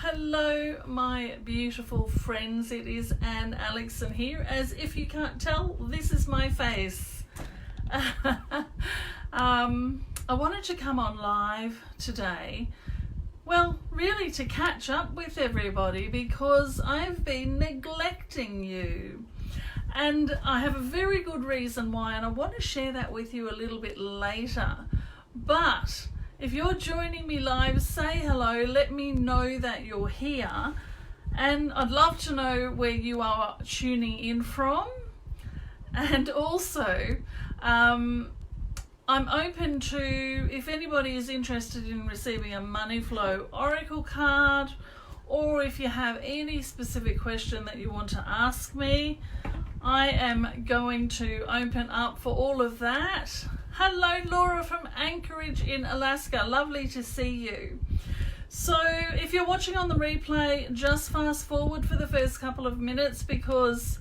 Hello my beautiful friends, it is Aleckson here. As if you can't tell, this is my face. I wanted to come on live today, well, really to catch up with everybody because I've been neglecting you. And I have a very good reason why, and I want to share that with you a little bit later. But if you're joining me live, say hello, let me know that you're here. And I'd love to know where you are tuning in from. And also, I'm open to, if anybody is interested in receiving a money flow oracle card, or if you have any specific question that you want to ask me, I am going to open up for all of that. Hello Laura from Anchorage in Alaska, lovely to see you. So if you're watching on the replay, just fast forward for the first couple of minutes because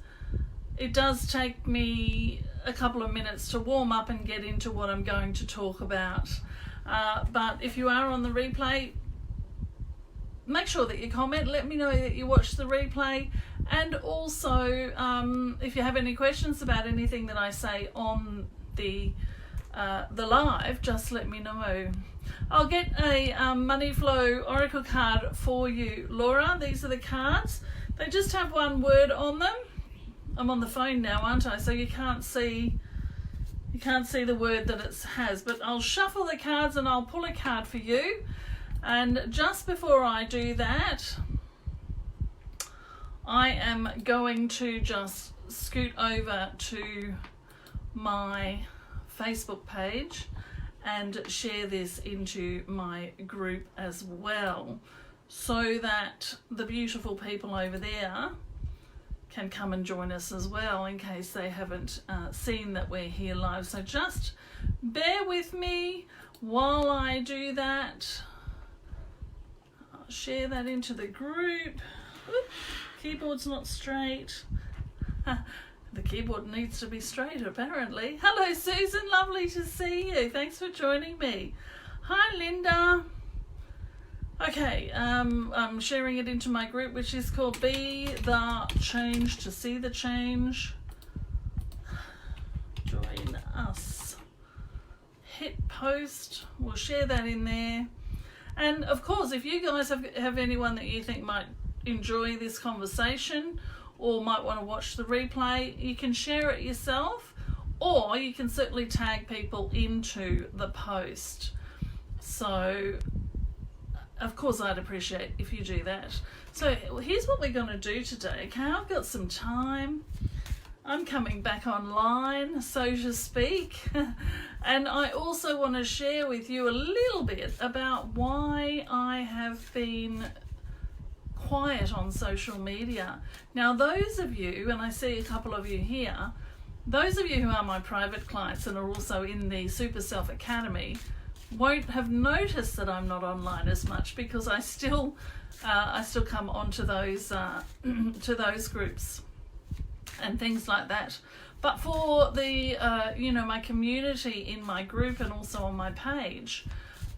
it does take me a couple of minutes to warm up and get into what I'm going to talk about. But if you are on the replay, make sure that you comment, let me know that you watched the replay, and also if you have any questions about anything that I say on the live, just let me know. I'll get a money flow oracle card for you, Laura. These are the cards. They just have one word on them. I'm on the phone now, aren't I? So you can't see the word that it has, but I'll shuffle the cards and I'll pull a card for you. And just before I do that, I am going to just scoot over to my Facebook page and share this into my group as well, so that the beautiful people over there can come and join us as well in case they haven't seen that we're here live. So just bear with me while I do that. I'll share that into the group. Oop, keyboard's not straight. The keyboard needs to be straight apparently. Hello Susan, lovely to see you. Thanks for joining me. Hi Linda. Okay, I'm sharing it into my group, which is called Be the Change to See the Change. Join us. Hit post. We'll share that in there. And of course, if you guys have anyone that you think might enjoy this conversation or might want to watch the replay, you can share it yourself, or you can certainly tag people into the post. So of course I'd appreciate if you do that. So here's what we're going to do today. Okay, I've got some time. I'm coming back online, so to speak. And I also want to share with you a little bit about why I have been quiet on social media. Now those of you, and I see a couple of you here, those of you who are my private clients and are also in the Super Self Academy won't have noticed that I'm not online as much because I still come onto those to those groups and things like that. But for the my community in my group and also on my page,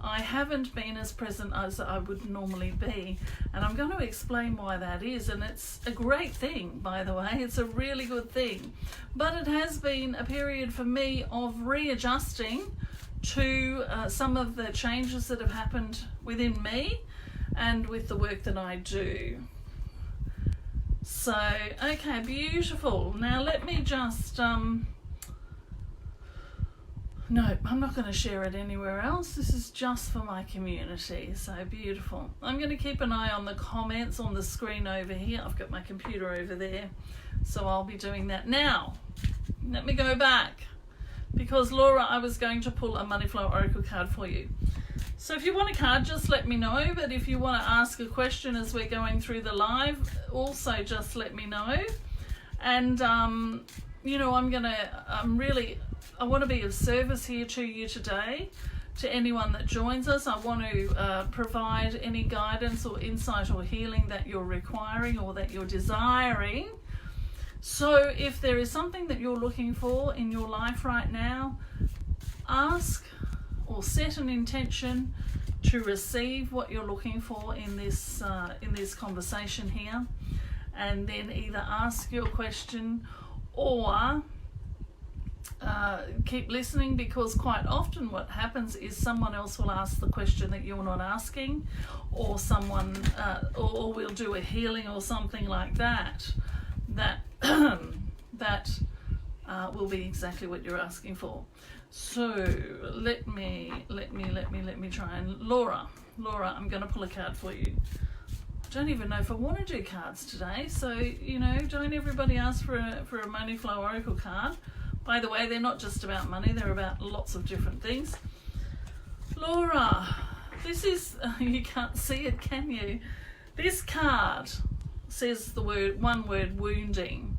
I haven't been as present as I would normally be, and I'm going to explain why that is. And it's a great thing, by the way. It's a really good thing, but it has been a period for me of readjusting to some of the changes that have happened within me and with the work that I do. So, okay, beautiful. Now let me just no, I'm not going to share it anywhere else. This is just for my community. So beautiful. I'm going to keep an eye on the comments on the screen over here. I've got my computer over there, so I'll be doing that now. Let me go back, because Laura, I was going to pull a money flow oracle card for you. So if you want a card, just let me know. But if you want to ask a question as we're going through the live, also just let me know. And I want to be of service here to you today, to anyone that joins us. I want to provide any guidance or insight or healing that you're requiring or that you're desiring. So if there is something that you're looking for in your life right now, ask or set an intention to receive what you're looking for in this conversation here, and then either ask your question or keep listening, because quite often what happens is someone else will ask the question that you're not asking, or someone or we'll do a healing or something like that that will be exactly what you're asking for. So let me try and Laura, I'm going to pull a card for you. I don't even know if I want to do cards today, so don't everybody ask for a Money Flow Oracle card. By the way, they're not just about money, they're about lots of different things. Laura, this is, you can't see it, can you? This card says one word, wounding.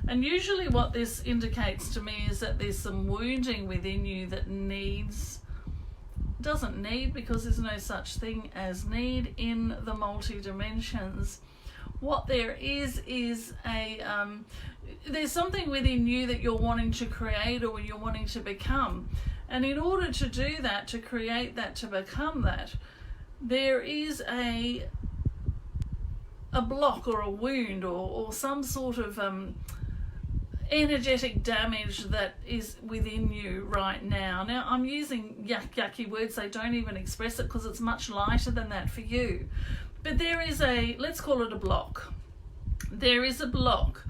And usually what this indicates to me is that there's some wounding within you that doesn't need, because there's no such thing as need in the multi-dimensions. What there is there's something within you that you're wanting to create or you're wanting to become. And in order to do that, to create that, to become that, there is a block or a wound or some sort of energetic damage that is within you right now. Now, I'm using yucky words. They don't even express it because it's much lighter than that for you. But there is let's call it a block. There is a block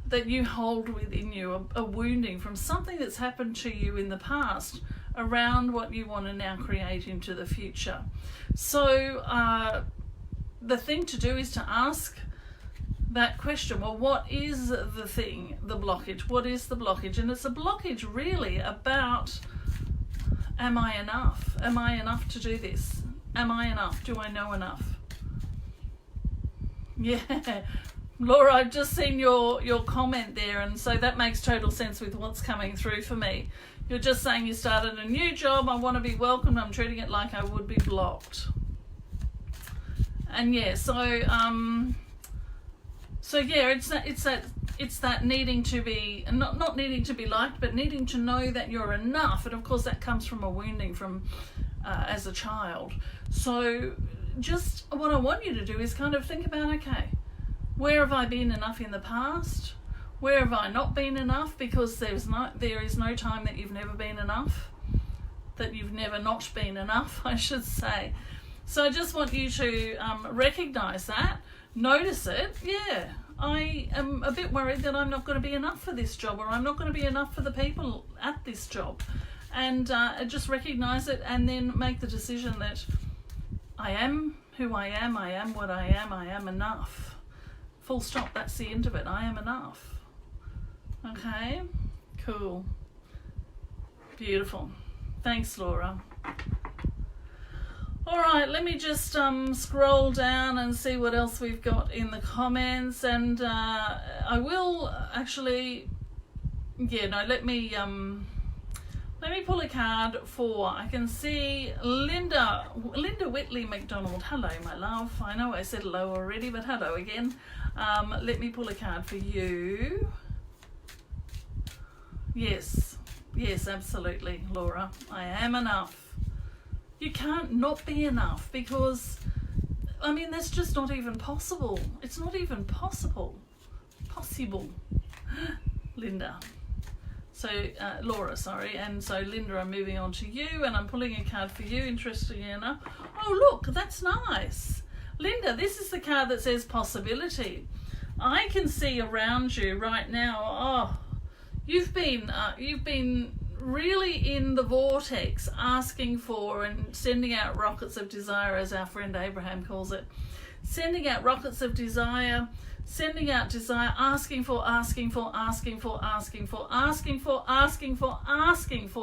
that you hold within you, a wounding from something that's happened to you in the past around what you want to now create into the future. So the thing to do is to ask that question, well, what is the thing, the blockage? What is the blockage? And it's a blockage really about, am I enough? Am I enough to do this? Am I enough? Do I know enough? Yeah. Laura, I've just seen your comment there, and so that makes total sense with what's coming through for me. You're just saying you started a new job, I want to be welcomed, I'm treating it like I would be blocked. And yeah, so yeah, it's that needing to be, not needing to be liked, but needing to know that you're enough. And of course that comes from a wounding from as a child. So just what I want you to do is kind of think about, okay, where have I been enough in the past? Where have I not been enough? Because there is no time that you've never been enough, that you've never not been enough, I should say. So I just want you to recognize that, notice it. Yeah, I am a bit worried that I'm not going to be enough for this job, or I'm not going to be enough for the people at this job. And just recognize it, and then make the decision that I am who I am what I am enough. Full stop, that's the end of it. I am enough. Okay, cool. Beautiful. Thanks, Laura. All right, let me just scroll down and see what else we've got in the comments. And I will actually, let me pull a card for, I can see Linda Whitley McDonald. Hello, my love. I know I said hello already, but hello again. Let me pull a card for you. Yes, absolutely, Laura. I am enough. You can't not be enough, because, I mean, that's just not even possible. It's not even possible. Linda. So, Laura, sorry. And so, Linda, I'm moving on to you, and I'm pulling a card for you, interestingly enough. Oh, look, that's nice. Linda, this is the card that says possibility. I can see around you right now, you've been really in the vortex, asking for and sending out rockets of desire, as our friend Abraham calls it. Sending out rockets of desire, sending out desire, asking for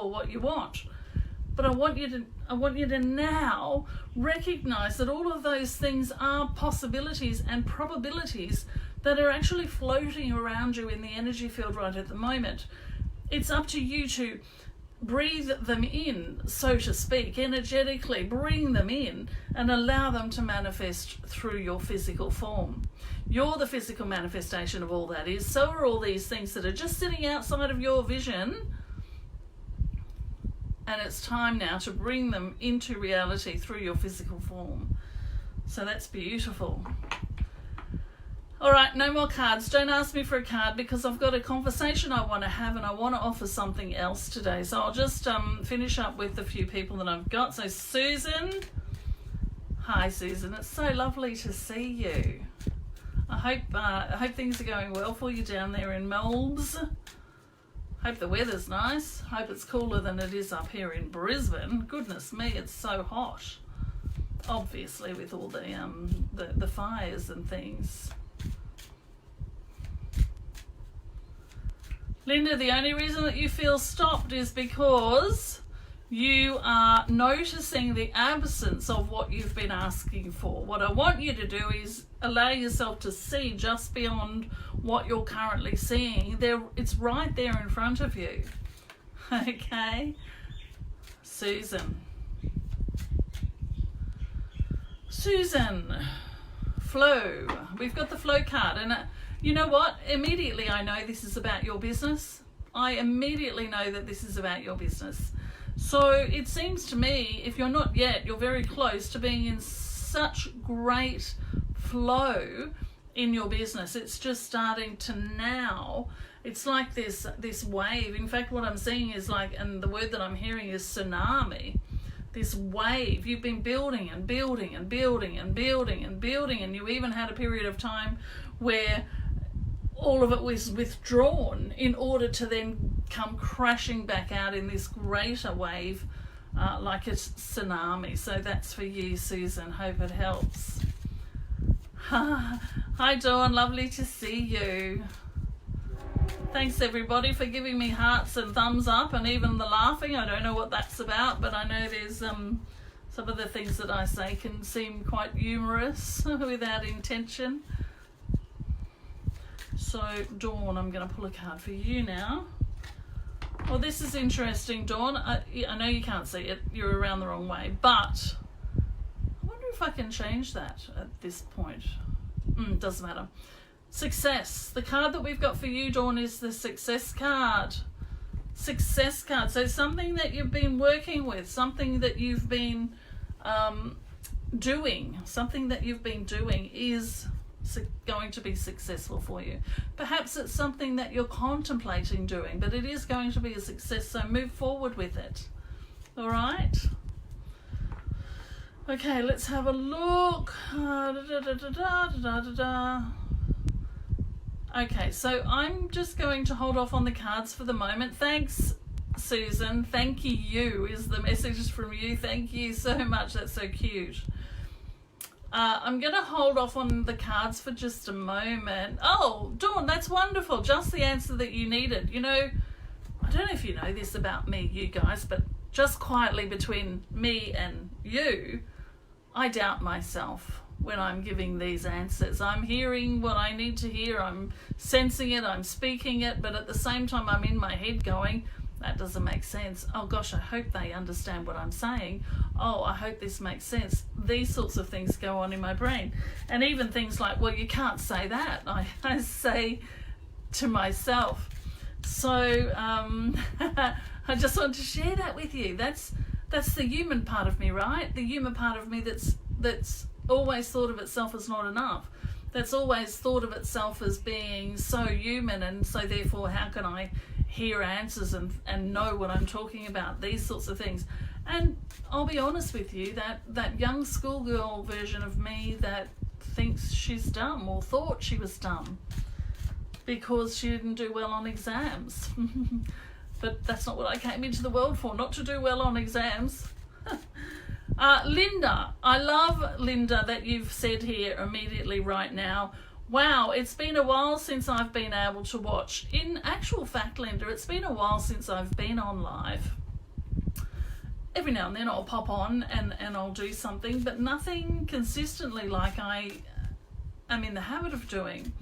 what you want. But I want you to now recognize that all of those things are possibilities and probabilities that are actually floating around you in the energy field right at the moment. It's up to you to breathe them in, so to speak, energetically bring them in and allow them to manifest through your physical form. You're the physical manifestation of all that is. So are all these things that are just sitting outside of your vision, and it's time now to bring them into reality through your physical form. So that's beautiful. All right, no more cards. Don't ask me for a card because I've got a conversation I want to have and I want to offer something else today. So I'll just finish up with a few people that I've got. So Susan. Hi, Susan. It's so lovely to see you. I hope things are going well for you down there in Melbs. Hope the weather's nice. Hope it's cooler than it is up here in Brisbane. Goodness me, it's so hot. Obviously, with all the fires and things. Linda, the only reason that you feel stopped is because you are noticing the absence of what you've been asking for. What I want you to do is allow yourself to see just beyond what you're currently seeing. It's right there in front of you. Okay? Susan. Susan. Flow. We've got the flow card, and you know what? Immediately I know this is about your business. I immediately know that this is about your business. So it seems to me, if you're not yet, you're very close to being in such great flow in your business. It's just starting to now. It's like this wave. In fact, what I'm seeing is like, and the word that I'm hearing is tsunami. This wave. You've been building and building and building and building and building, and you even had a period of time where all of it was withdrawn in order to then come crashing back out in this greater wave, like a tsunami. So that's for you, Susan. Hope it helps. Hi, Dawn. Lovely to see you. Thanks, everybody, for giving me hearts and thumbs up and even the laughing. I don't know what that's about, but I know there's some of the things that I say can seem quite humorous without intention. So, Dawn, I'm going to pull a card for you now. Well, this is interesting, Dawn. I know you can't see it. You're around the wrong way. But I wonder if I can change that at this point. Doesn't matter. Success. The card that we've got for you, Dawn, is the success card. Success card. So something that you've been working with, something that you've been doing, is going to be successful for you. Perhaps it's something that you're contemplating doing, but it is going to be a success, so move forward with it. All right? Okay, let's have a look. Okay, so I'm just going to hold off on the cards for the moment. Thanks, Susan. Thank you is the messages from you. Thank you so much. That's so cute. I'm going to hold off on the cards for just a moment. Oh, Dawn, that's wonderful. Just the answer that you needed. You know, I don't know if you know this about me, you guys, but just quietly between me and you, I doubt myself when I'm giving these answers. I'm hearing what I need to hear. I'm sensing it. I'm speaking it. But at the same time, I'm in my head going, that doesn't make sense. Oh gosh, I hope they understand what I'm saying. Oh, I hope this makes sense. These sorts of things go on in my brain. And even things like, well, you can't say that. I say to myself. So I just want to share that with you. That's the human part of me, right? The human part of me that's always thought of itself as not enough. That's always thought of itself as being so human, and so therefore how can I hear answers and know what I'm talking about, these sorts of things. And I'll be honest with you, that young schoolgirl version of me that thinks she's dumb or thought she was dumb because she didn't do well on exams. But that's not what I came into the world for, not to do well on exams. Linda, I love, Linda, that you've said here immediately right now, wow, it's been a while since I've been able to watch. In actual fact, Linda, it's been a while since I've been on live. Every now and then I'll pop on and I'll do something, but nothing consistently like I am in the habit of doing.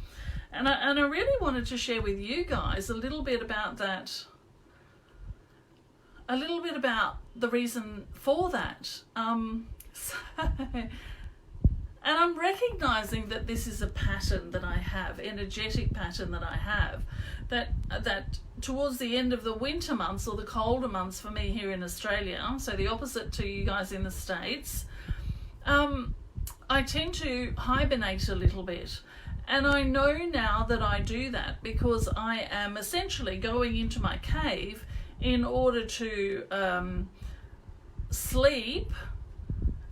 And I really wanted to share with you guys a little bit about that, a little bit about the reason for that. And I'm recognizing that this is a pattern that I have, energetic pattern that I have, that towards the end of the winter months, or the colder months for me here in Australia, so the opposite to you guys in the States, I tend to hibernate a little bit. And I know now that I do that because I am essentially going into my cave in order to sleep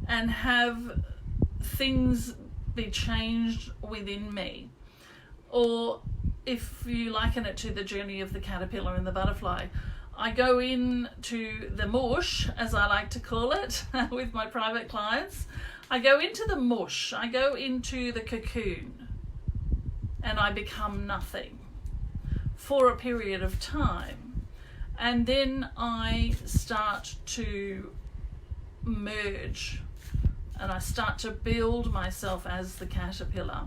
and have things be changed within me. Or if you liken it to the journey of the caterpillar and the butterfly, I go into the mush, as I like to call it, with my private clients. I go into the mush, I go into the cocoon, and I become nothing for a period of time. And then I start to merge, and I start to build myself as the caterpillar,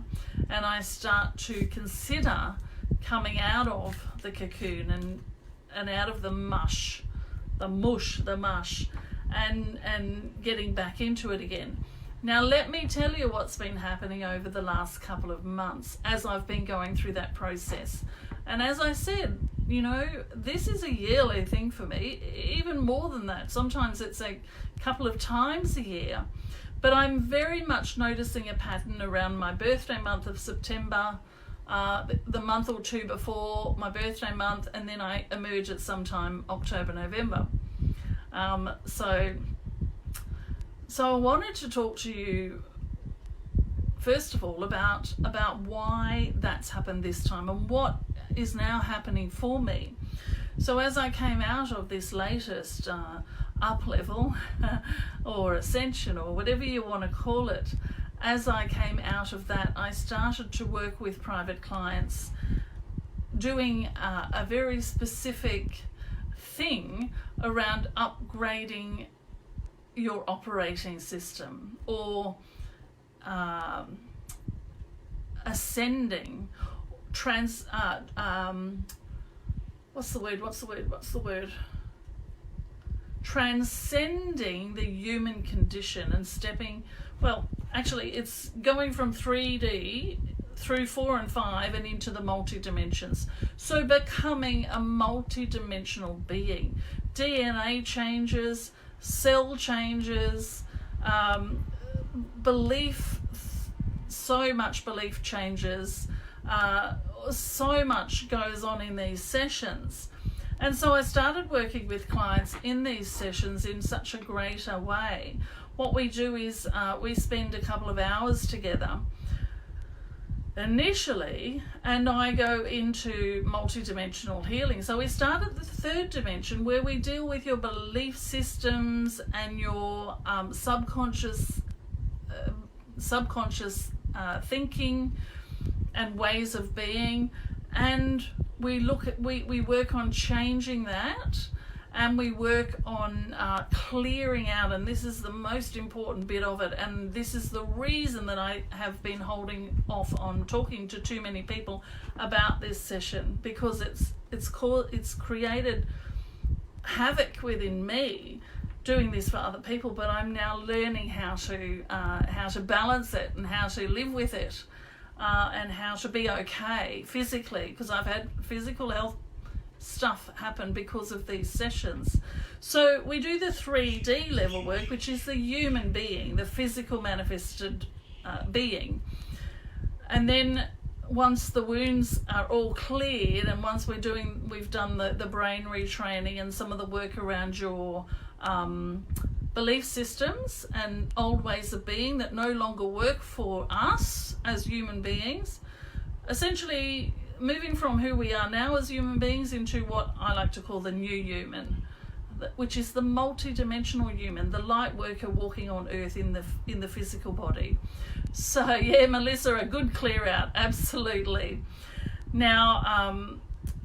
and I start to consider coming out of the cocoon and out of the mush, and getting back into it again. Now let me tell you what's been happening over the last couple of months as I've been going through that process. And as I said, you know, this is a yearly thing for me, even more than that. Sometimes it's a couple of times a year. But I'm very much noticing a pattern around my birthday month of September, the month or two before my birthday month, and then I emerge at sometime October, November. So I wanted to talk to you first of all about why that's happened this time and what is now happening for me. So as I came out of this latest up level or ascension, or whatever you want to call it, as I came out of that, I started to work with private clients doing a very specific thing around upgrading your operating system, or ascending, transcending the human condition and stepping, well, actually it's going from 3D through 4 and 5 and into the multi-dimensions. So becoming a multi-dimensional being. DNA changes, cell changes, belief, so much belief changes, so much goes on in these sessions. And so I started working with clients in these sessions in such a greater way. What we do is we spend a couple of hours together initially, and I go into multidimensional healing. So we start at the third dimension, where we deal with your belief systems and your subconscious thinking and ways of being, and we work on changing that, and we work on clearing out, and this is the most important bit of it, and this is the reason that I have been holding off on talking to too many people about this session, because it's created havoc within me doing this for other people, but I'm now learning how to balance it and how to live with it, and how to be okay physically, because I've had physical health stuff happen because of these sessions. So we do the 3D level work, which is the human being, the physical manifested being. And then once the wounds are all cleared, and once we've done the brain retraining and some of the work around your belief systems and old ways of being that no longer work for us as human beings, essentially moving from who we are now as human beings into what I like to call the new human, which is the multi-dimensional human, the light worker walking on earth in the physical body. So yeah, Melissa, a good clear out, absolutely. Now,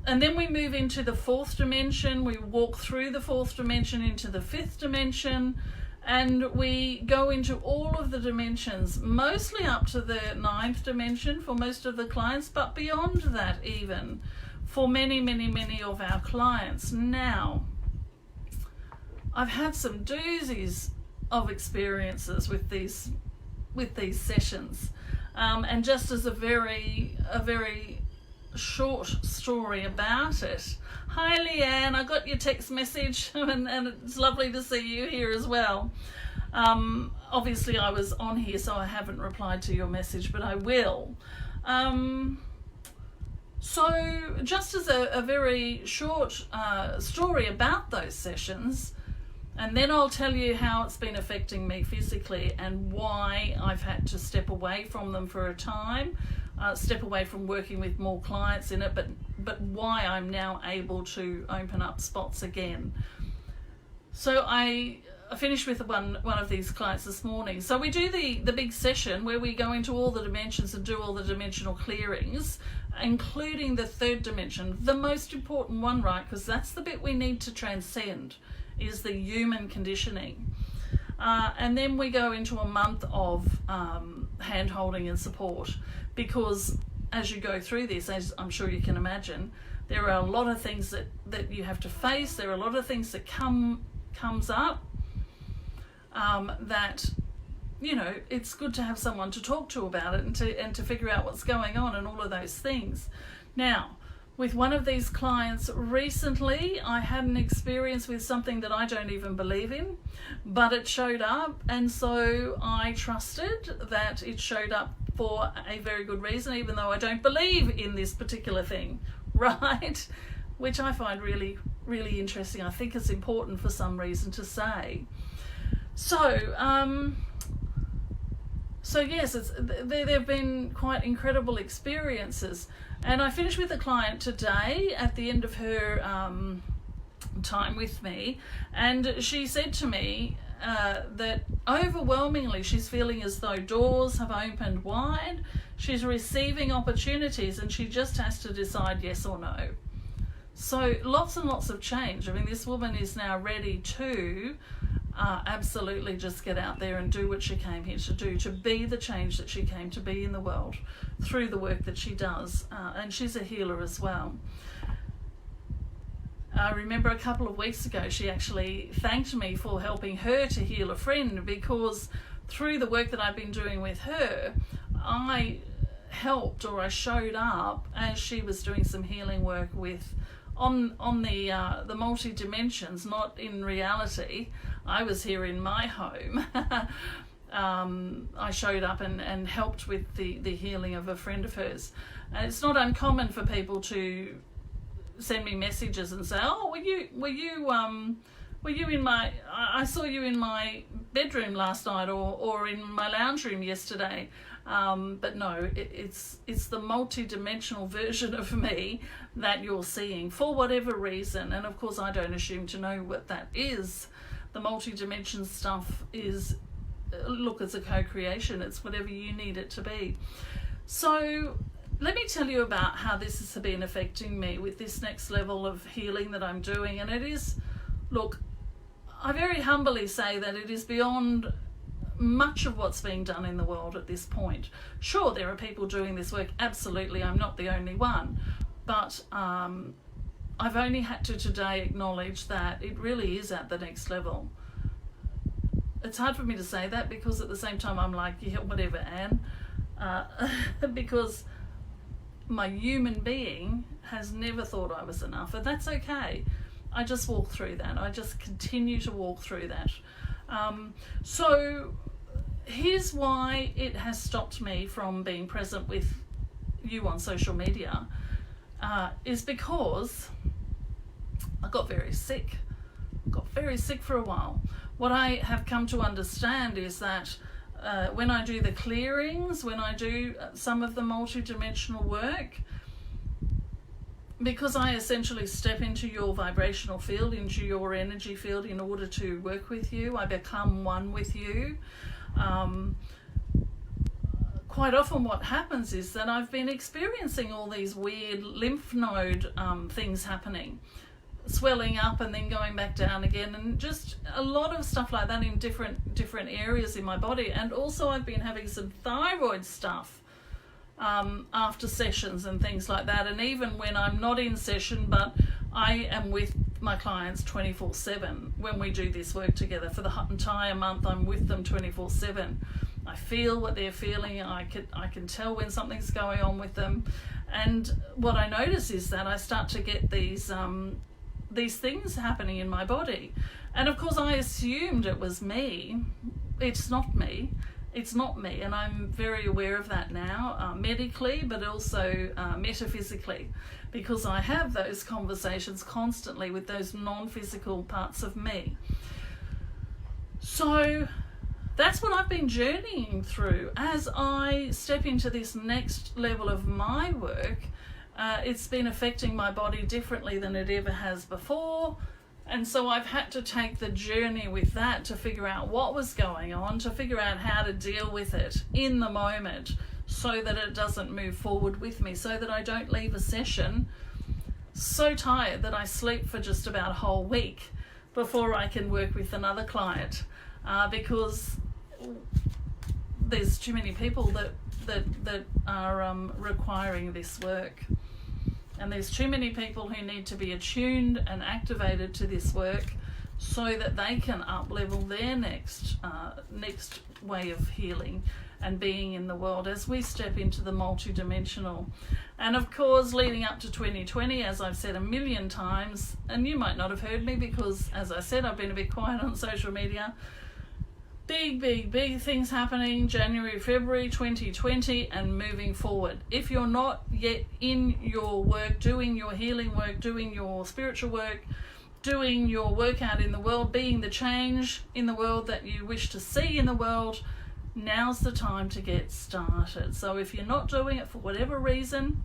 and then we move into the fourth dimension. We walk through the fourth dimension into the fifth dimension, and we go into all of the dimensions, mostly up to the ninth dimension for most of the clients, but beyond that even for many, many, many of our clients. Now, I've had some doozies of experiences with these with these sessions. And just as a very short story about it. Hi Leanne, I got your text message and it's lovely to see you here as well. Obviously I was on here, so I haven't replied to your message, but I will. So just as a very short story about those sessions, and then I'll tell you how it's been affecting me physically and why I've had to step away from them for a time, step away from working with more clients in it, but why I'm now able to open up spots again. So I finished with one of these clients this morning. So we do the big session where we go into all the dimensions and do all the dimensional clearings, including the third dimension, the most important one, right? Because that's the bit we need to transcend, is the human conditioning. And then we go into a month of hand holding and support, because as you go through this, as I'm sure you can imagine, there are a lot of things that you have to face. There are a lot of things that comes up that, you know, it's good to have someone to talk to about it and to figure out what's going on and all of those things. Now, with one of these clients recently, I had an experience with something that I don't even believe in, but it showed up, and so I trusted that it showed up for a very good reason, even though I don't believe in this particular thing, right? Which I find really, really interesting. I think it's important for some reason to say. So yes, they've been quite incredible experiences. And I finished with a client today at the end of her time with me, and she said to me that overwhelmingly she's feeling as though doors have opened wide, she's receiving opportunities, and she just has to decide yes or no. So lots and lots of change. I mean, this woman is now ready to absolutely just get out there and do what she came here to do, to be the change that she came to be in the world through the work that she does. And she's a healer as well. I remember a couple of weeks ago she actually thanked me for helping her to heal a friend, because through the work that I've been doing with her, I helped, or I showed up as she was doing some healing work with on the multi-dimensions, not in reality. I was here in my home. I showed up and helped with the healing of a friend of hers. And it's not uncommon for people to send me messages and say, "Oh, were you in my? I saw you in my bedroom last night, or in my lounge room yesterday." But no, it's the multi-dimensional version of me that you're seeing for whatever reason. And of course, I don't assume to know what that is. The multi-dimension stuff is, look, it's a co-creation. It's whatever you need it to be. So let me tell you about how this has been affecting me with this next level of healing that I'm doing. And it is, look, I very humbly say that it is beyond much of what's being done in the world at this point. Sure, there are people doing this work. Absolutely, I'm not the only one. But I've only had to today acknowledge that it really is at the next level. It's hard for me to say that, because at the same time I'm like, yeah, whatever, Anne. Because my human being has never thought I was enough, and that's okay. I just walk through that. I just continue to walk through that. So here's why it has stopped me from being present with you on social media, is because I got very sick. Got very sick for a while. What I have come to understand is that when I do the clearings, when I do some of the multidimensional work, because I essentially step into your vibrational field, into your energy field in order to work with you, I become one with you. Quite often what happens is that I've been experiencing all these weird lymph node things happening, swelling up and then going back down again, and just a lot of stuff like that in different areas in my body. And also I've been having some thyroid stuff after sessions and things like that, and even when I'm not in session, but I am with my clients 24/7 when we do this work together. For the entire month I'm with them 24/7, I feel what they're feeling. I can tell when something's going on with them. And what I notice is that I start to get these things happening in my body. And of course I assumed it was me. It's not me. It's not me, and I'm very aware of that now, medically, but also metaphysically, because I have those conversations constantly with those non-physical parts of me. So that's what I've been journeying through as I step into this next level of my work. It's been affecting my body differently than it ever has before. And so I've had to take the journey with that to figure out what was going on, to figure out how to deal with it in the moment so that it doesn't move forward with me, so that I don't leave a session so tired that I sleep for just about a whole week before I can work with another client, because there's too many people that are requiring this work. And there's too many people who need to be attuned and activated to this work so that they can up-level their next way of healing and being in the world as we step into the multidimensional. And of course, leading up to 2020, as I've said a million times, and you might not have heard me because, as I said, I've been a bit quiet on social media, big things happening January, February 2020 and moving forward. If you're not yet in your work, doing your healing work, doing your spiritual work, doing your work out in the world, being the change in the world that you wish to see in the world, now's the time to get started. So if you're not doing it for whatever reason,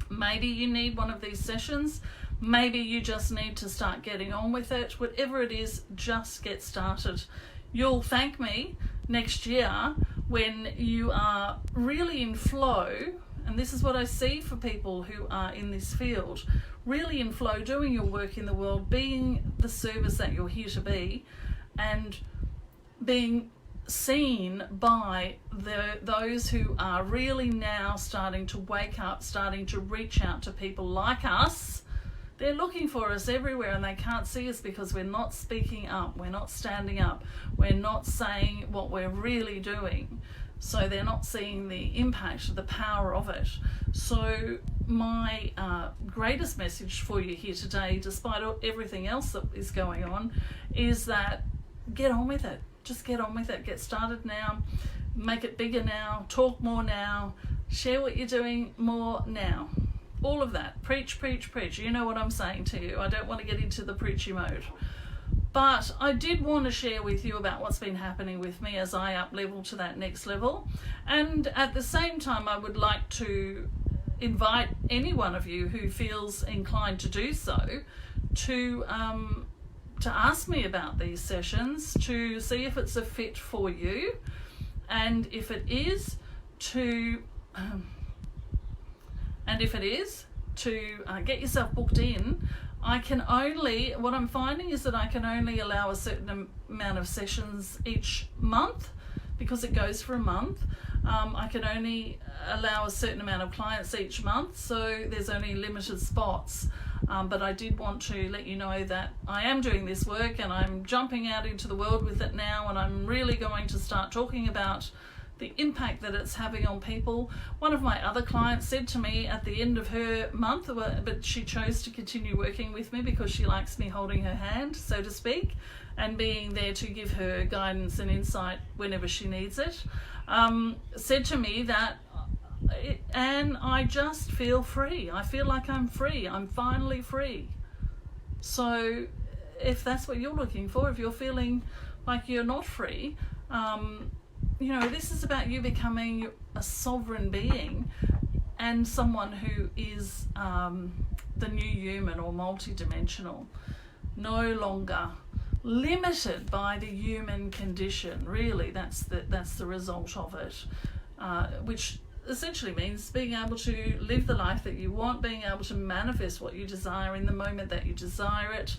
maybe you need one of these sessions, maybe you just need to start getting on with it. Whatever it is, just get started. You'll thank me next year when you are really in flow, and this is what I see for people who are in this field, really in flow, doing your work in the world, being the service that you're here to be, and being seen by those who are really now starting to wake up, starting to reach out to people like us. They're looking for us everywhere and they can't see us because we're not speaking up, we're not standing up, we're not saying what we're really doing. So they're not seeing the impact, the power of it. So my greatest message for you here today, despite everything else that is going on, is that get on with it. Just get on with it. Get started now. Make it bigger now. Talk more now. Share what you're doing more now. All of that. Preach. You know what I'm saying to you. I don't want to get into the preachy mode. But I did want to share with you about what's been happening with me as I up-level to that next level. And at the same time, I would like to invite any one of you who feels inclined to do so to ask me about these sessions, to see if it's a fit for you. And if it is, to get yourself booked in. What I'm finding is that I can only allow a certain amount of sessions each month because it goes for a month. I can only allow a certain amount of clients each month, so there's only limited spots. But I did want to let you know that I am doing this work and I'm jumping out into the world with it now, and I'm really going to start talking about the impact that it's having on people. One of my other clients said to me at the end of her month, but she chose to continue working with me because she likes me holding her hand, so to speak, and being there to give her guidance and insight whenever she needs it, said to me that, and I just feel free. I feel like I'm free. I'm finally free. So if that's what you're looking for, if you're feeling like you're not free, this is about you becoming a sovereign being and someone who is the new human or multidimensional, no longer limited by the human condition. Really, that's the result of it, which essentially means being able to live the life that you want, being able to manifest what you desire in the moment that you desire it,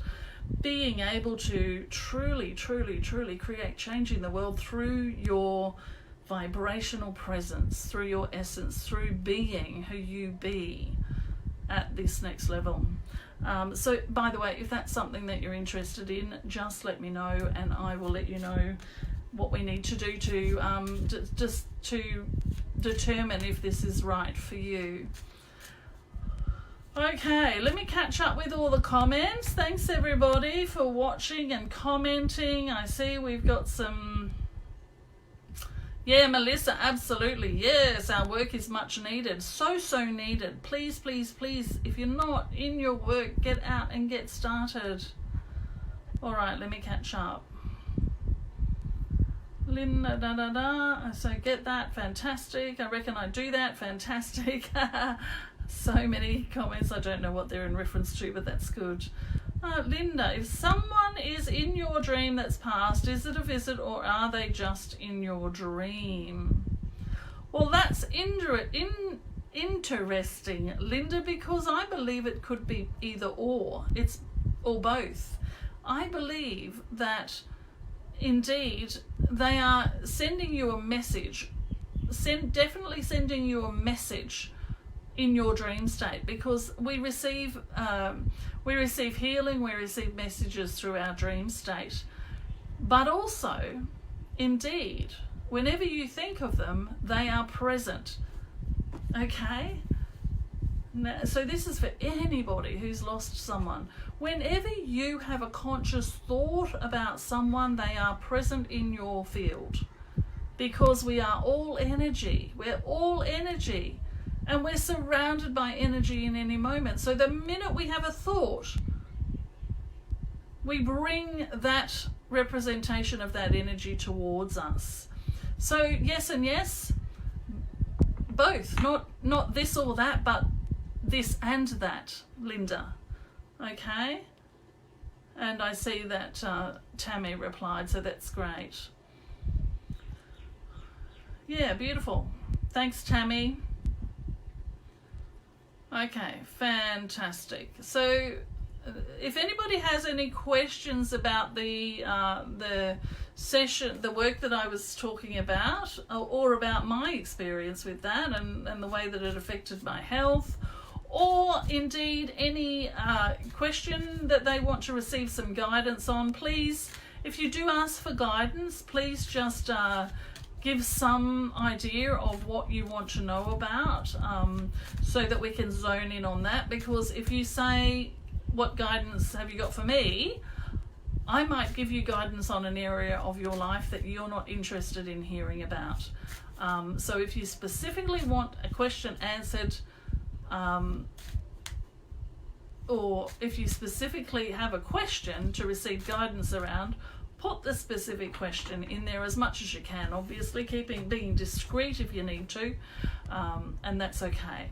being able to truly create change in the world through your vibrational presence, through your essence, through being who you be at this next level. So by the way, if that's something that you're interested in, just let me know and I will let you know what we need to do to just to determine if this is right for you. Okay, let me catch up with all the comments. Thanks everybody for watching and commenting. I see we've got some... Yeah, Melissa, absolutely. Yes, our work is much needed. So needed. Please, please, please, if you're not in your work, get out and get started. All right, let me catch up. Linda, so get that, fantastic. I reckon I do that, fantastic. So many comments, I don't know what they're in reference to, but that's good. Linda, if someone is in your dream that's passed, is it a visit or are they just in your dream? Well, that's interesting, Linda, because I believe it could be either or. It's or both. I believe that indeed they are sending you a message, definitely sending you a message in your dream state, because we receive healing, we receive messages through our dream state. But also, indeed, whenever you think of them, they are present. Okay? Now, so this is for anybody who's lost someone. Whenever you have a conscious thought about someone, they are present in your field. Because we are all energy. We're all energy. And we're surrounded by energy in any moment. So the minute we have a thought, we bring that representation of that energy towards us. So yes and yes, both. Not this or that, but this and that, Linda. Okay? And I see that Tammy replied, so that's great. Yeah, beautiful. Thanks, Tammy. Okay, fantastic. So if anybody has any questions about the session, the work that I was talking about, or about my experience with that and the way that it affected my health, or indeed any question that they want to receive some guidance on, please, if you do ask for guidance, please just give some idea of what you want to know about, so that we can zone in on that. Because if you say, what guidance have you got for me, I might give you guidance on an area of your life that you're not interested in hearing about. So if you specifically want a question answered, or if you specifically have a question to receive guidance around, put the specific question in there as much as you can, obviously being discreet if you need to, and that's okay.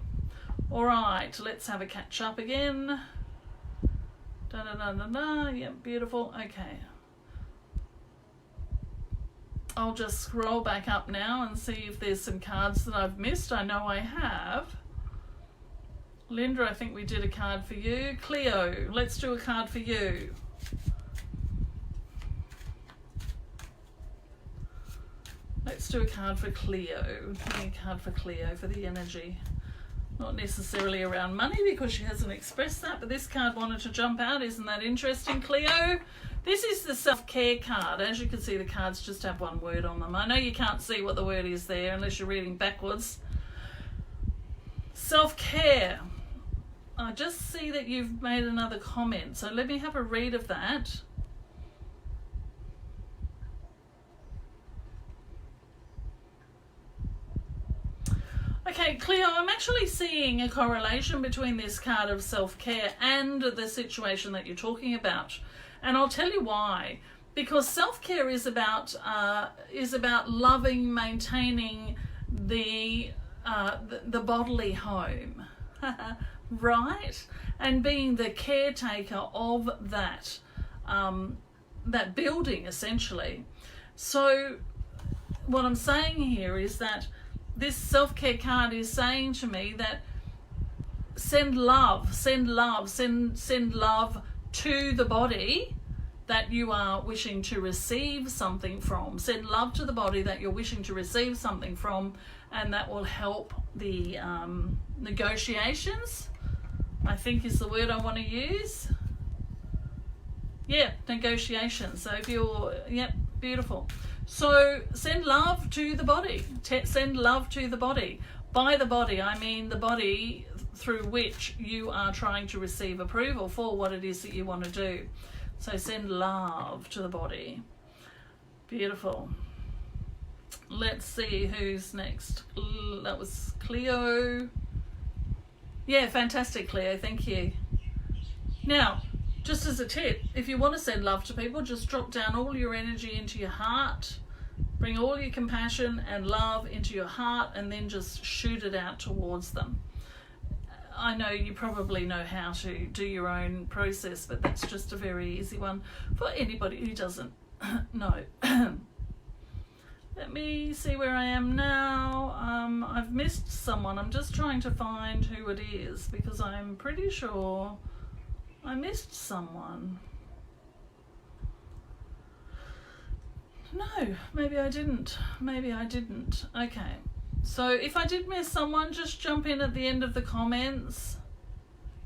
All right, let's have a catch up again. Yeah, beautiful. Okay, I'll just scroll back up now and see if there's some cards that I've missed. I know I have. Linda, I think we did a card for you. Cleo, let's do a card for you. Let's do a card for Cleo. Give me a card for Cleo for the energy. Not necessarily around money because she hasn't expressed that, but this card wanted to jump out. Isn't that interesting, Cleo? This is the self-care card. As you can see, the cards just have one word on them. I know you can't see what the word is there unless you're reading backwards. Self-care. I just see that you've made another comment, so let me have a read of that. Okay, Cleo, I'm actually seeing a correlation between this card of self-care and the situation that you're talking about. And I'll tell you why. Because self-care is about loving, maintaining the bodily home, right? And being the caretaker of that, that building, essentially. So what I'm saying here is that this self-care card is saying to me that send love to the body that you are wishing to receive something from. Send love to the body that you're wishing to receive something from, and that will help the negotiations, I think is the word I want to use. Yeah, negotiations. So if you're, yep, beautiful. So send love to the body. Send love to the body. By the body, I mean the body through which you are trying to receive approval for what it is that you want to do. So send love to the body. Beautiful. Let's see who's next. That was Cleo. Yeah, fantastic, Cleo. Thank you. Now, just as a tip, if you want to send love to people, just drop down all your energy into your heart. Bring all your compassion and love into your heart and then just shoot it out towards them. I know you probably know how to do your own process, but that's just a very easy one for anybody who doesn't know. Let me see where I am now. I've missed someone. I'm just trying to find who it is because I'm pretty sure I missed someone. No, maybe I didn't. Maybe I didn't. Okay. So if I did miss someone, just jump in at the end of the comments.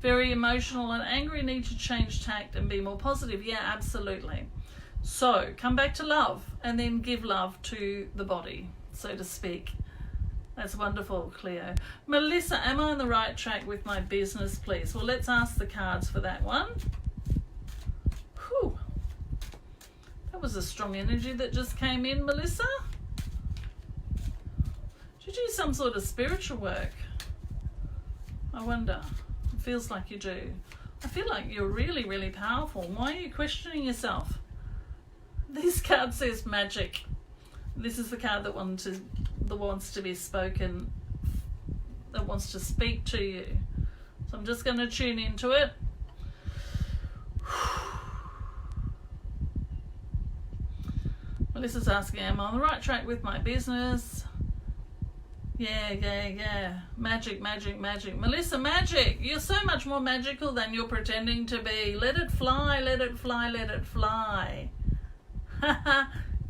Very emotional and angry, need to change tact and be more positive. Yeah, absolutely. So come back to love and then give love to the body, so to speak. That's wonderful, Cleo. Melissa, am I on the right track with my business, please? Well, let's ask the cards for that one. Whew. That was a strong energy that just came in, Melissa. Do you do some sort of spiritual work? I wonder. It feels like you do. I feel like you're really, really powerful. Why are you questioning yourself? This card says magic. This is the card that wants to be spoken, that wants to speak to you. So I'm just going to tune into it. Melissa's asking, am I on the right track with my business? Yeah. Magic. Melissa, magic. You're so much more magical than you're pretending to be. Let it fly, let it fly, let it fly.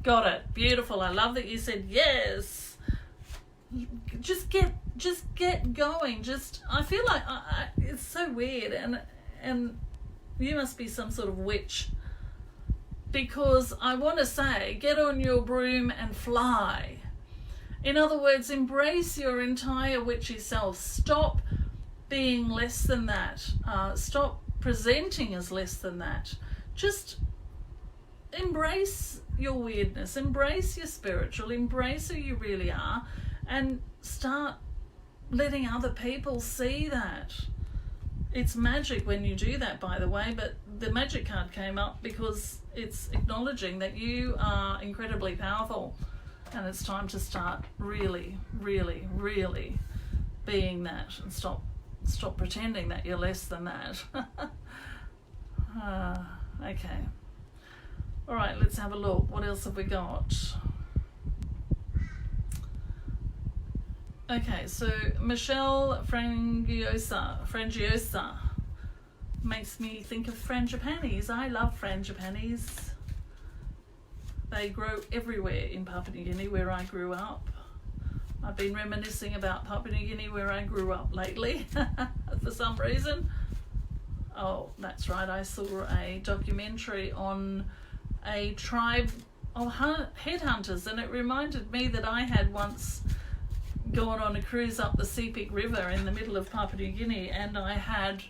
Got it. Beautiful. I love that you said yes. Just get going. I feel like it's so weird, and you must be some sort of witch, because I want to say, get on your broom and fly. In other words, embrace your entire witchy self. Stop being less than that. Stop presenting as less than that. Just embrace your weirdness, embrace your spiritual, embrace who you really are, and start letting other people see that. It's magic when you do that, by the way, but the magic card came up because it's acknowledging that you are incredibly powerful, and it's time to start really, really, really being that, and stop pretending that you're less than that. Okay. All right, let's have a look. What else have we got? Okay, so Michelle Frangiosa makes me think of frangipanis. I love frangipanis. They grow everywhere in Papua New Guinea, where I grew up. I've been reminiscing about Papua New Guinea, where I grew up lately, for some reason. Oh, that's right. I saw a documentary on a tribe of headhunters, and it reminded me that I had once gone on a cruise up the Sepik River in the middle of Papua New Guinea, and I had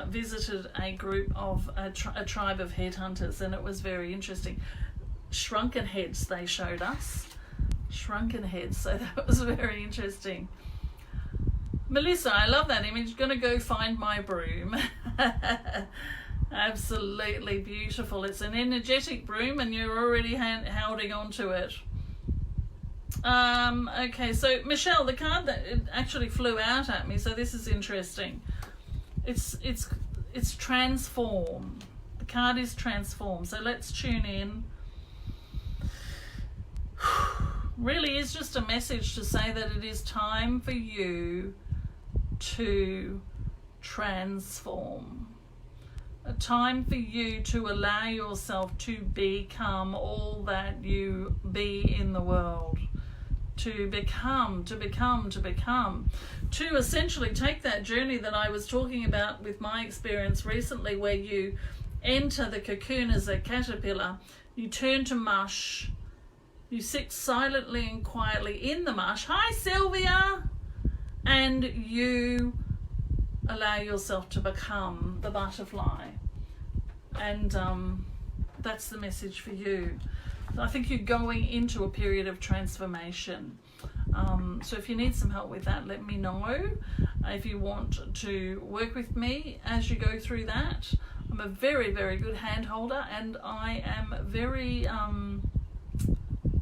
visited a group of a tribe of headhunters, and it was very interesting. Shrunken heads they showed us. Shrunken heads, so that was very interesting. Melissa, I love that image. Gonna go find my broom. Absolutely beautiful. It's an energetic broom and you're already holding on to it. Okay, so Michelle, the card that it actually flew out at me, so this is interesting. It's transform. The card is transform. So let's tune in. Really is just a message to say that it is time for you to transform. A time for you to allow yourself to become all that you be in the world. To essentially take that journey that I was talking about with my experience recently, where you enter the cocoon as a caterpillar, You turn to mush. You sit silently and quietly in the mush. Hi, Sylvia! And you allow yourself to become the butterfly. And that's the message for you. I think you're going into a period of transformation. So if you need some help with that, let me know. If you want to work with me as you go through that, I'm a very, very good hand holder, and I am very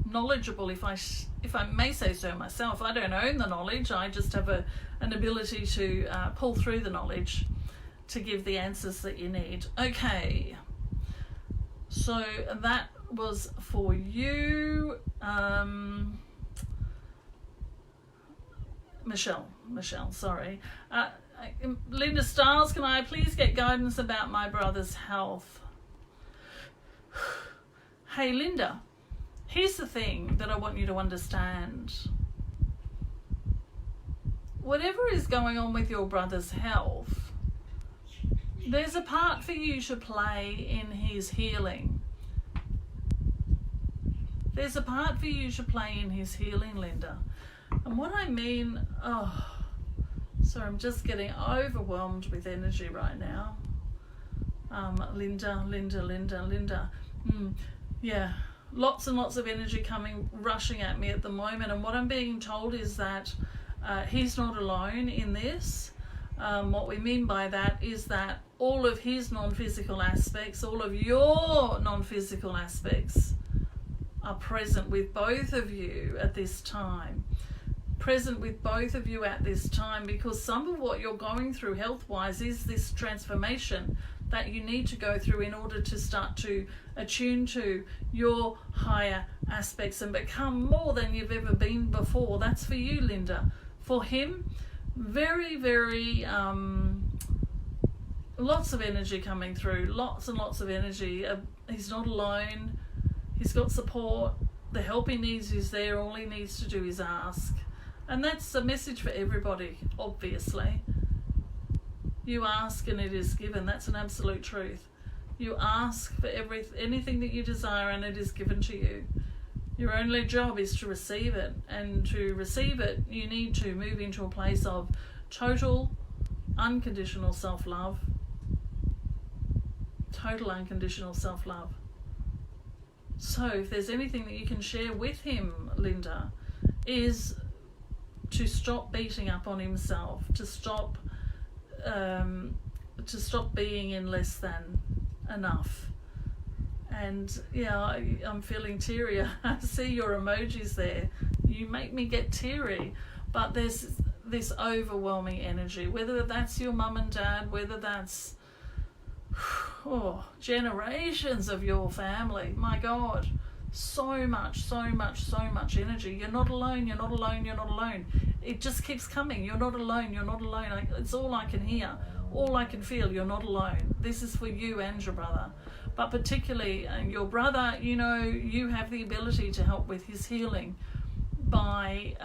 knowledgeable, if I may say so myself. I don't own the knowledge. I just have an ability to pull through the knowledge to give the answers that you need. Okay, so that was for you, Michelle, sorry. Linda Stiles, can I please get guidance about my brother's health? Hey, Linda, here's the thing that I want you to understand. Whatever is going on with your brother's health, there's a part for you to play in his healing. There's a part for you to play in his healing, Linda. And what I mean, sorry, I'm just getting overwhelmed with energy right now. Linda. Yeah, lots and lots of energy rushing at me at the moment. And what I'm being told is that he's not alone in this. What we mean by that is that all of his non-physical aspects, all of your non-physical aspects are present with both of you at this time. Because some of what you're going through health-wise is this transformation that you need to go through in order to start to attune to your higher aspects and become more than you've ever been before. That's for you, Linda. For him, very, very, lots of energy coming through, lots and lots of energy. He's not alone. He's got support. The help he needs is there. All he needs to do is ask. And that's a message for everybody, obviously. You ask and it is given. That's an absolute truth. You ask for anything that you desire and it is given to you. Your only job is to receive it. And to receive it, you need to move into a place of total, unconditional self-love. Total, unconditional self-love. So if there's anything that you can share with him, Linda, is to stop beating up on himself, to stop being in less than enough. And yeah, I'm feeling teary. I see your emojis there. You make me get teary. But there's this overwhelming energy, whether that's your mum and dad, whether that's generations of your family. My God, so much energy. You're not alone. It just keeps coming. You're not alone. It's all I can hear, all I can feel. You're not alone. This is for you and your brother, but particularly your brother. You have the ability to help with his healing by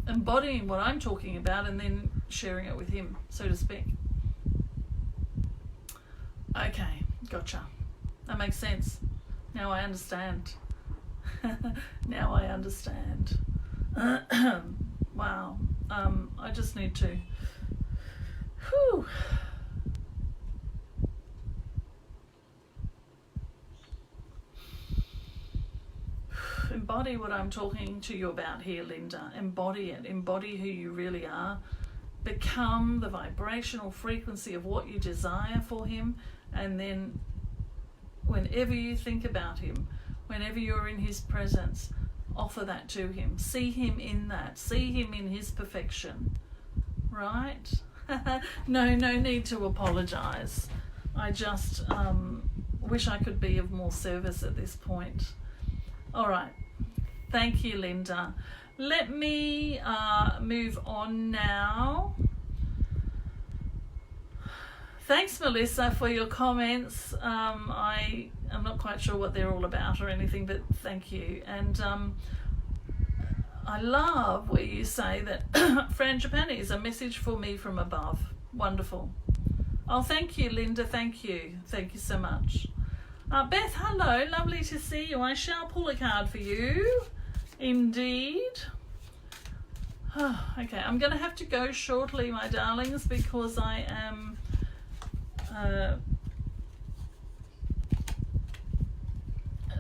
embodying what I'm talking about and then sharing it with him, so to speak. Okay, gotcha. That makes sense. Now I understand. Wow. I just need to embody what I'm talking to you about here, Linda. Embody it. Embody who you really are. Become the vibrational frequency of what you desire for him. And then whenever you think about him, whenever you're in his presence, offer that to him. See him in that. See him in his perfection. Right? No need to apologize. I just wish I could be of more service at this point. All right. Thank you, Linda. Let me move on now. Thanks, Melissa, for your comments. I'm not quite sure what they're all about or anything, but thank you. And I love where you say that Frangipani is a message for me from above. Wonderful. Oh, thank you, Linda. Thank you. Thank you so much. Beth, hello, lovely to see you. I shall pull a card for you. Indeed. Okay, I'm going to have to go shortly, my darlings, because I am...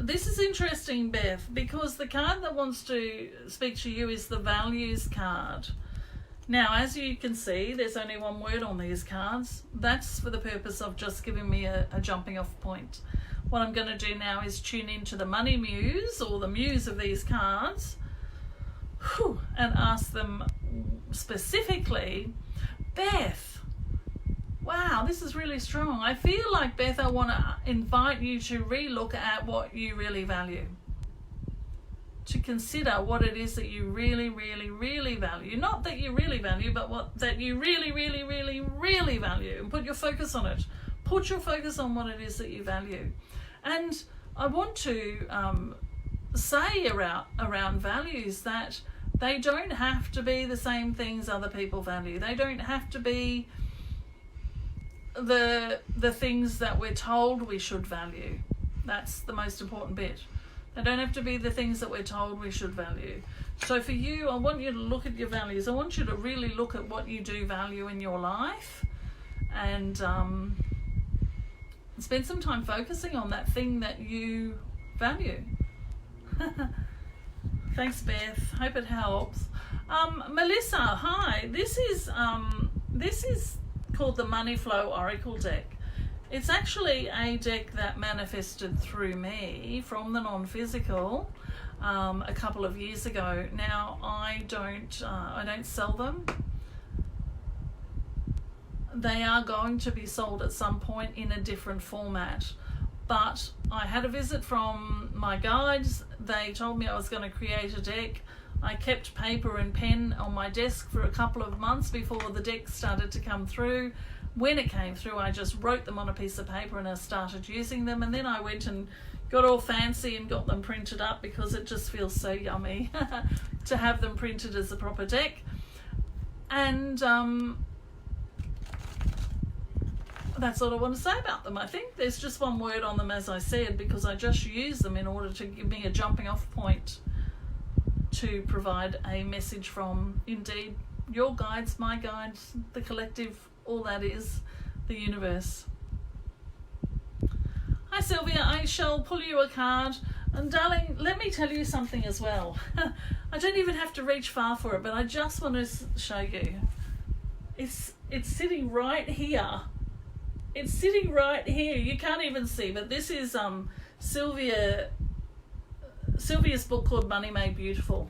This is interesting, Beth, because the card that wants to speak to you is the values card. Now, as you can see, there's only one word on these cards. That's for the purpose of just giving me a jumping off point. What I'm going to do now is tune into the money muse, or the muse of these cards, and ask them specifically, Beth, wow, this is really strong. I feel like, Beth, I want to invite you to relook at what you really value. To consider what it is that you really, really, really value. Not that you really value, but what that you really, really, really, really value. And put your focus on it. Put your focus on what it is that you value. And I want to say around values that they don't have to be the same things other people value. They don't have to be the things that we're told we should value. That's the most important bit. They don't have to be the things that we're told we should value. So for you, I want you to look at your values. I want you to really look at what you do value in your life, and spend some time focusing on that thing that you value. Thanks, Beth. Hope it helps. Melissa, hi. This is called the Money Flow Oracle deck. It's actually a deck that manifested through me from the non-physical a couple of years ago. Now, I don't sell them. They are going to be sold at some point in a different format. But I had a visit from my guides. They told me I was going to create a deck. I kept paper and pen on my desk for a couple of months before the deck started to come through. When it came through, I just wrote them on a piece of paper and I started using them. And then I went and got all fancy and got them printed up, because it just feels so yummy to have them printed as a proper deck. And that's all I want to say about them. I think there's just one word on them, as I said, because I just use them in order to give me a jumping off point to provide a message from, indeed, your guides, my guides, the collective, all that is, the universe. Hi Sylvia, I shall pull you a card. And darling, let me tell you something as well. I don't even have to reach far for it, but I just want to show you. It's sitting right here. It's sitting right here. You can't even see, but this is Sylvia's book called Money Made Beautiful.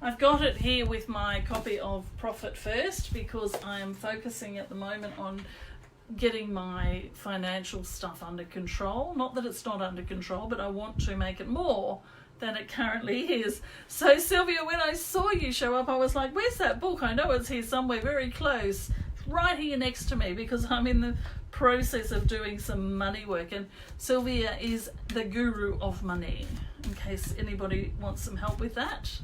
I've got it here with my copy of Profit First, because I am focusing at the moment on getting my financial stuff under control. Not that it's not under control, but I want to make it more than it currently is. So Sylvia, when I saw you show up, I was like, where's that book? I know it's here somewhere, very close, right here next to me, because I'm in the process of doing some money work, and Sylvia is the guru of money, in case anybody wants some help with that.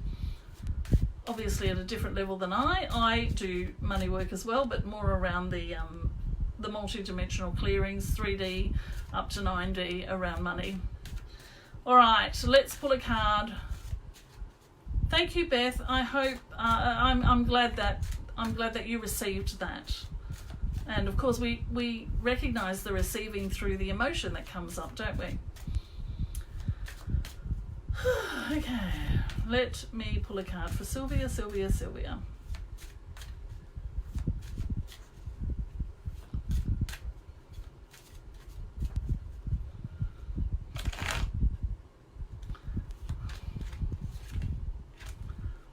Obviously at a different level than I do money work as well, but more around the multidimensional clearings, 3D up to 9D around money. All right, so let's pull a card. Thank you, Beth. I hope I'm glad that you received that. And of course we recognize the receiving through the emotion that comes up, don't we? Okay, let me pull a card for Sylvia.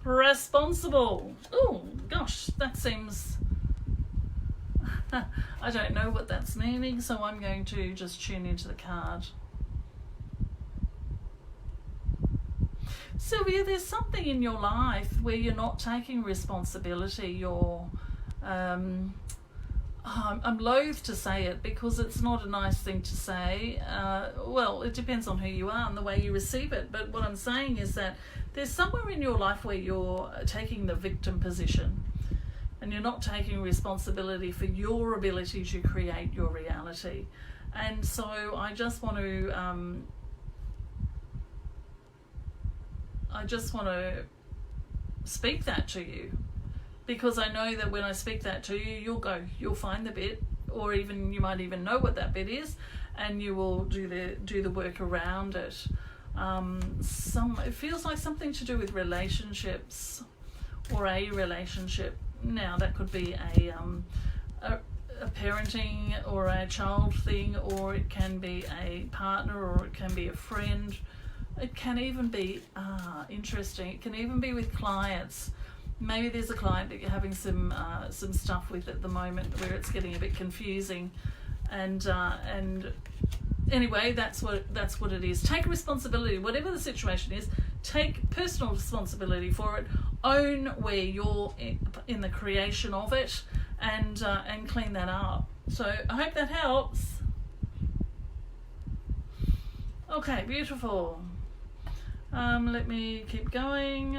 Responsible. Oh gosh, that seems... I don't know what that's meaning, so I'm going to just tune into the card. Sylvia, there's something in your life where you're not taking responsibility. You're, I'm loath to say it because it's not a nice thing to say. Well, it depends on who you are and the way you receive it. But what I'm saying is that there's somewhere in your life where you're taking the victim position and you're not taking responsibility for your ability to create your reality. And so I just want to speak that to you, because I know that when I speak that to you, you'll find the bit, or even you might even know what that bit is, and you will do the work around it. It feels like something to do with relationships, or a relationship. Now that could be a parenting or a child thing, or it can be a partner, or it can be a friend. It can even be interesting. It can even be with clients. Maybe there's a client that you're having some stuff with at the moment where it's getting a bit confusing, and anyway, that's what it is. Take responsibility, whatever the situation is. Take personal responsibility for it. Own where you're in the creation of it, and clean that up. So I hope that helps. Okay, beautiful. Let me keep going.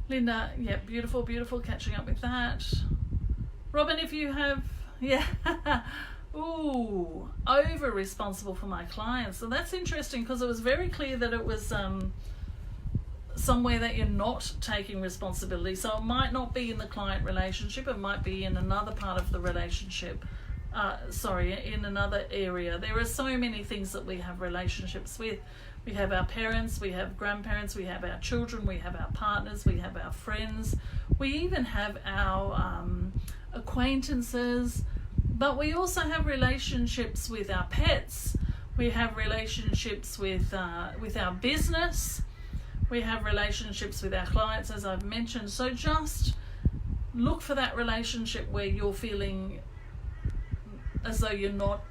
Linda, yeah, beautiful. Catching up with that. Robin, if you have, yeah, ooh, over responsible for my clients. So that's interesting, because it was very clear that it was somewhere that you're not taking responsibility. So it might not be in the client relationship. It might be in another part of the relationship. In another area. There are so many things that we have relationships with. We have our parents, we have grandparents, we have our children, we have our partners, we have our friends, we even have our acquaintances, but we also have relationships with our pets. We have relationships with our business. We have relationships with our clients, as I've mentioned. So just look for that relationship where you're feeling as though you're not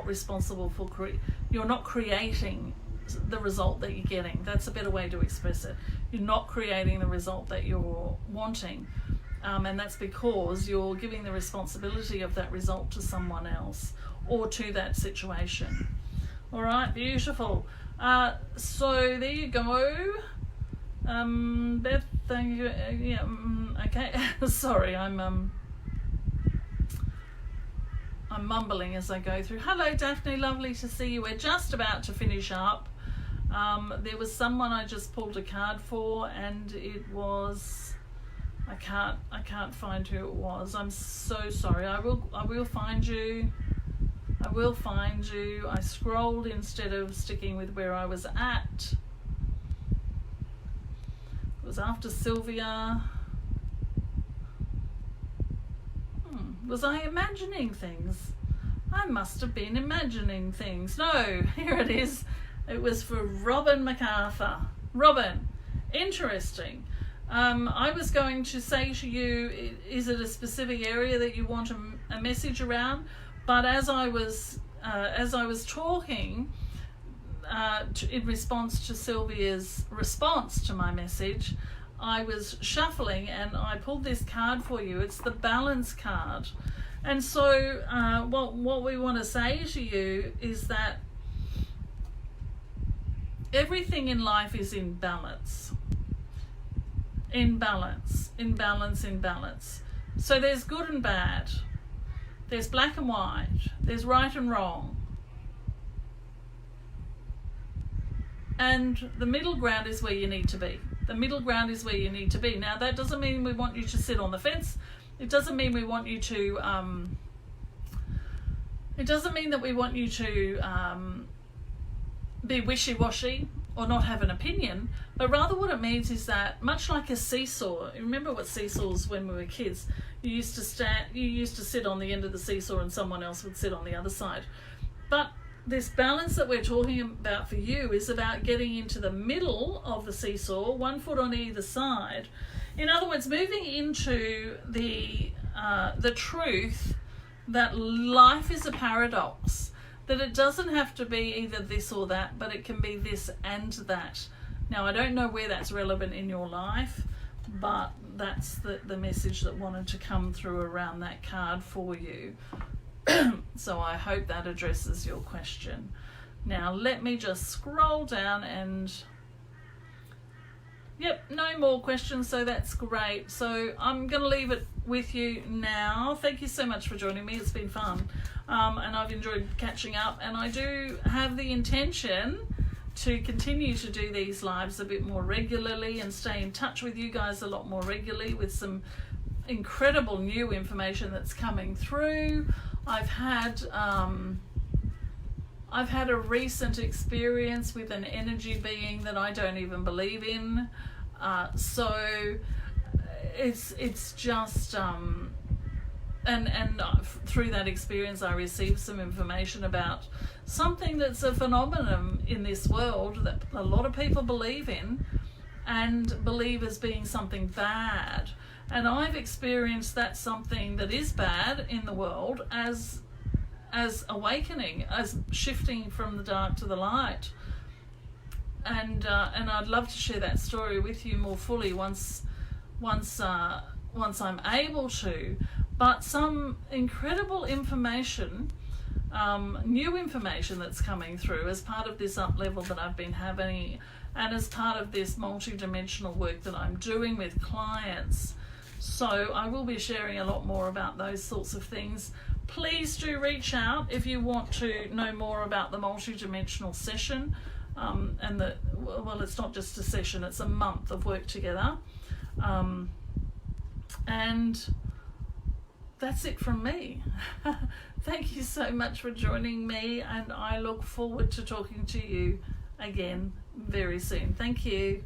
responsible for you're not creating the result that you're getting. That's a better way to express it. You're not creating the result that you're wanting, and that's because you're giving the responsibility of that result to someone else or to that situation. All right, beautiful. So there you go. Beth, thank you. Yeah, okay. Sorry, I'm mumbling as I go through. Hello, Daphne, lovely to see you. We're just about to finish up. There was someone I just pulled a card for, and it was, I can't find who it was. I'm so sorry. I will find you. I will find you. I scrolled instead of sticking with where I was at. It was after Sylvia. Was I imagining things? I must have been imagining things. No, here it is. It was for Robin MacArthur. Robin, interesting. I was going to say to you, is it a specific area that you want a message around? But as I was talking, in response to Sylvia's response to my message, I was shuffling and I pulled this card for you. It's the balance card. And so what we want to say to you is that everything in life is in balance. In balance. So there's good and bad. There's black and white. There's right and wrong. And the middle ground is where you need to be. The middle ground is where you need to be. Now, that doesn't mean we want you to sit on the fence. It doesn't mean we want you to... it doesn't mean that we want you to be wishy-washy or not have an opinion, but rather what it means is that, much like a seesaw, remember what seesaws when we were kids, you used to sit on the end of the seesaw and someone else would sit on the other side. But this balance that we're talking about for you is about getting into the middle of the seesaw, 1 foot on either side. In other words, moving into the truth that life is a paradox, that it doesn't have to be either this or that, but it can be this and that. Now, I don't know where that's relevant in your life, but that's the message that wanted to come through around that card for you. So I hope that addresses your question. Now let me just scroll down and yep, no more questions, so that's great. So I'm going to leave it with you now. Thank you so much for joining me. It's been fun, and I've enjoyed catching up, and I do have the intention to continue to do these lives a bit more regularly and stay in touch with you guys a lot more regularly with some incredible new information that's coming through. I've had a recent experience with an energy being that I don't even believe in, so it's just and through that experience I received some information about something that's a phenomenon in this world that a lot of people believe in and believe as being something bad, and I've experienced that something that is bad in the world as awakening, as shifting from the dark to the light, and I'd love to share that story with you more fully once I'm able to. But some incredible information, new information that's coming through as part of this up level that I've been having, and as part of this multidimensional work that I'm doing with clients. So I will be sharing a lot more about those sorts of things. Please do reach out if you want to know more about the multidimensional session. Well, it's not just a session, it's a month of work together. And that's it from me. Thank you so much for joining me, and I look forward to talking to you again very soon. Thank you.